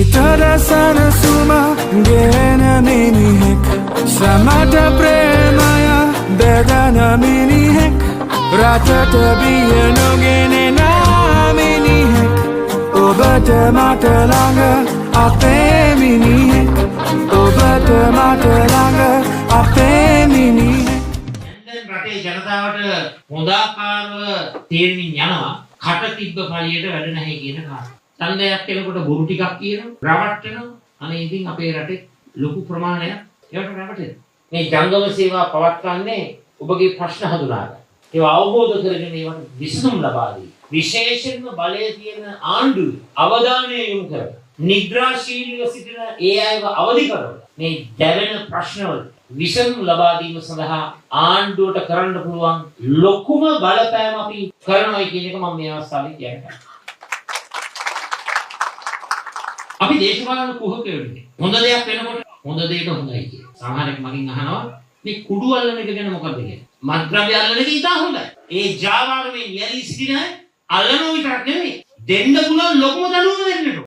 හිතරසන සුම ගෙන මිනිහෙක් සමට ප්‍රේමය බෙදන මිනිහෙක් රටට බිය නොගෙනෙන මිනිහෙක් ඔබට මට ළඟ අපේ මිනිහෙක් ඔබට මට ළඟ අපේ මිනිහෙක් දැන් රටේ ජනතාවට හොඳාකාරව තේරෙමින් යනවා කට තිබ්බ පළියට වැඩ නැහැ කියන කාරණා. ඡන්දයක් කෙනෙකුට බොරු ටිකක් කියනවා රවට්ටනවා. අනේ ඉතින් අපේ රටේ ලොකු ප්‍රමාණයක් ඒවට රවටෙනවා. මේ ජංගම සේවා පවත්වන්නේ ඔබගේ ප්‍රශ්න හඳුනා ගන්න. ඒවා අවබෝධ කරගෙන ඒවට විසඳුම් ලබා දී. විශේෂයෙන්ම බලය තියෙන ආණ්ඩුව අවධානය යොමු කරලා නිග්‍රහශීලීව සිටින ඒ අයව අවදි කරලා මේ දැවෙන ප්‍රශ්නවල විසඳුම් ලබා දීම සඳහා ආණ්ඩුවට කරන්න පුළුවන් ලොකුම බලපෑම අපි කරනවා කියන එක මම මේ අවස්ථාවේ කියන්නම්. අපි දේශපාලන කුහකයෝ නෙමෙයි. හොඳ දෙයක් වෙනකොට හොඳ දෙයක හොඳයි කියන. සමහරෙක් මගෙන් අහනවා මේ කුඩු අල්ලන එක ගැන මොකක්ද කියන්නේ? මත්ද්‍රව්‍ය අල්ලන එක ඉතා හොඳයි. ඒ ජාවාරමේ යලි සිටින අල්ලන විතරක් නෙමෙයි. දෙන්න පුළුවන් ලොකුම දඬුවම දෙන්නට.